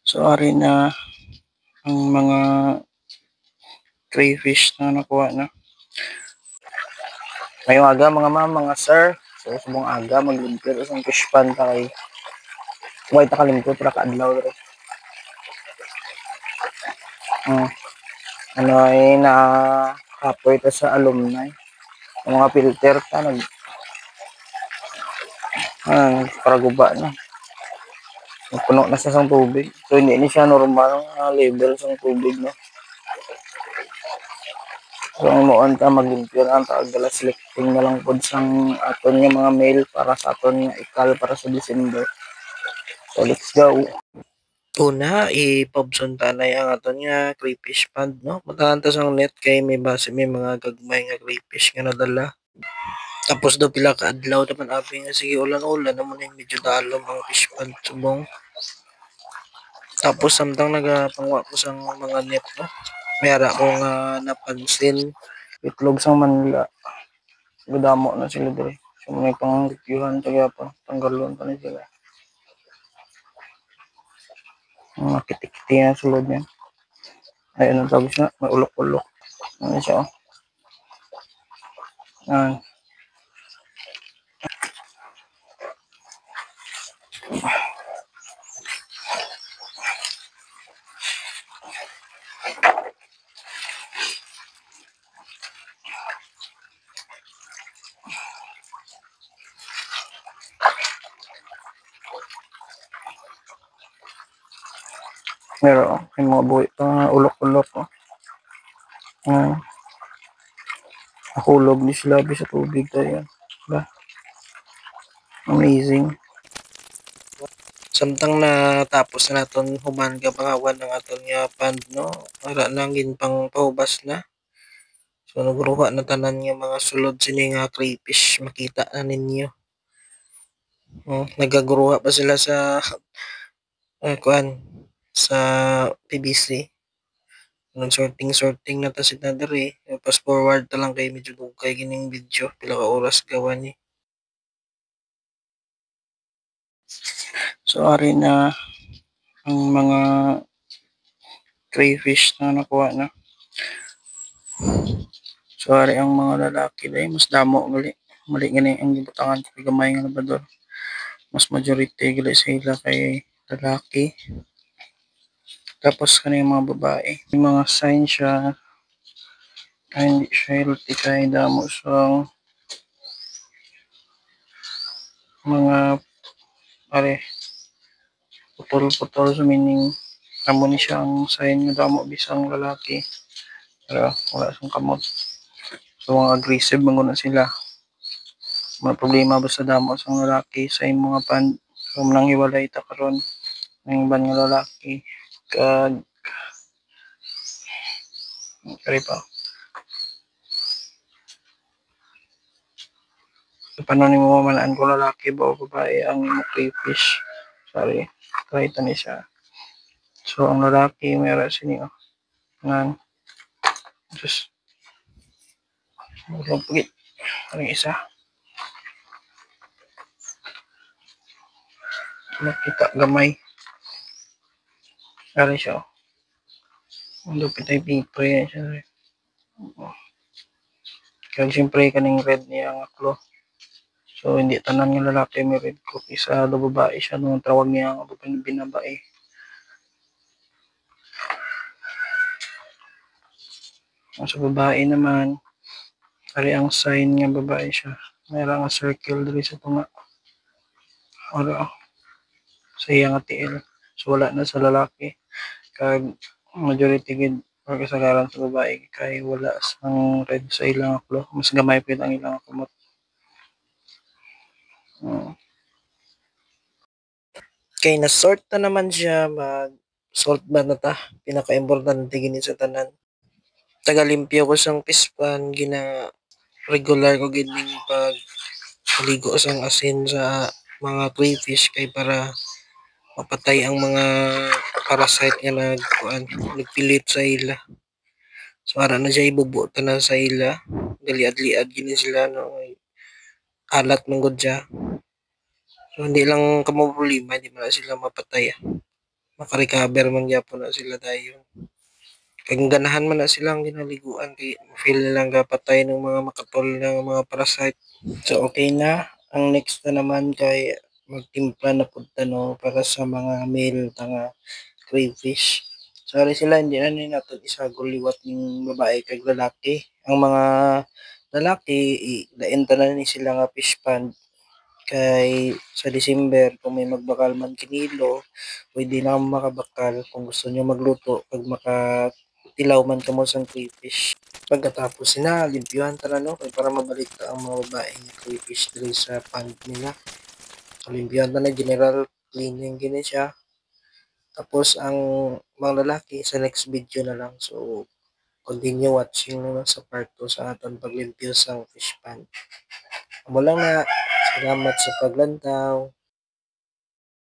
So, ari na ang mga crayfish na nakuha na. Ngayong aga mga ma'am, mga sir. So, subong aga, maglimpyo sa fish pan pa kay white nakalimpyo para kaadlaw rin. Ano ay nakapoy ito sa alumni. Ang mga filter ta, para guba na. Puno na sa tubig. So, hindi ni siya normal level sa tubig, no? So, ang moon ta maglimpyo na ang taagdala selecting na lang po sa aton nga mga mail para sa aton nga ikal para sa December. So, let's go. Una, i-pobson tanay ang aton nga crayfish pond, no? Matahan ta sang net kay may base may mga gagmay nga crayfish nga nadala. Tapos do pila ka adlaw naman abi nga sige ulan-ulan naman yung medyo dalom ang fish pond subong. Tapos samtang nagapangwa ko sa mga net, no? Mayara ko nga napansin itlog sa Manila. Gudamo na sila dire. So may pang-reviewhan kaya pa tanggalon pa na sila. Mga kitikiti na sulod niya. Ayun ang tawag siya, may ulok-ulok. Ano siya, oh. Meron, may mga buhay pa ulok-ulok, oh. Nakulog ni sila sa tubig tayo. Diba? Amazing. Samtang natapos na naton human ka pangawan ng aton nga pond, no? Para nangin pang paubas na. So nagruha na tanan nga mga sulod sini nga crayfish makita na ninyo. Nagagruha pa sila sa sa PVC. Nung sorting na ta si Nadari. Fast forward ta lang kay medyo dugay gining video. Pila ka oras gawa ni. So, ari na ang mga crayfish na nakuha na. So, ari ang mga lalaki dahil mas damo gali. Mali gani ang gibutangan kay gamay nga labador. Mas majority gali sila kay lalaki. Tapos kanang mga babae. Yung mga sign siya ay hindi siya healthy kay damo sa mga putol-putol sa meaning amo ni siya ang sign nga damo bisang lalaki. Pero wala siyang kamot. So mga aggressive manguna sila. Mga problema ba sa damo sa lalaki sa mga pan. So nang hiwalay ta karon ng iban nga lalaki kag kari pa. So, paano ni mo malaan kung lalaki ba o babae ang crayfish? Sorry, try ito ni siya. So ang lalaki mayroon sini oh. Ngan. Just mulong pagit. Ang isa. Nakita gamay. Kari siya. Ang lupit ay pipo yan siya. Kaya siyempre kaning red niya ang aklo. So hindi tanan ng lalaki may red coat. Isa do babae siya nung tawag niya ang binabae. Sa babae naman, kari ang sign nga babae siya. Mayroon nga circle dali sa tunga. Ora sa iya nga tiil. So wala na sa lalaki. Kag majority gid or kasagaran sa babae kay wala sang red sa ilang aklo. Mas gamay pa ang ilang kamot. Kay na-sort na naman siya, mag-salt ba na ta? Pinaka-importante gini sa tanan. Tagalimpyo ko sang pispan, regular ko gining pag-ligo sang asin sa mga crayfish kay para mapatay ang mga parasite nga nagpilit sa ila. So ara na siya ibubuta na sa ila. Daliad-liad gini sila no. Alat manggod siya. So hindi lang kamo problema, hindi man sila mapatay. maka-recover man gyapon na sila dayon. Kay ganahan man na silang ginaliguan kay feel nilang gapatay ng mga makatol nga mga parasite. So okay na. Ang next na naman kay magtimpla na pud no para sa mga male nga crayfish. Sorry sila hindi na ni nato isagol liwat ning babae kag lalaki. Ang mga lalaki lain tanan ni sila nga fish pond kay sa December kung may magbakal man kinilo pwede na kamo makabakal kung gusto nyo magluto pag makatilaw man kamo sa crayfish. Pagkatapos limpyuhan tanan no kay para mabalik ta ang mga babae nga crayfish diri sa pond nila. So limpyuhan tanan general cleaning gini siya. Tapos ang mga lalaki sa next video na lang. So continue watching na lang sa part 2 sa aton paglimpyo sa fish pond. Amo lang na. Salamat sa paglantaw.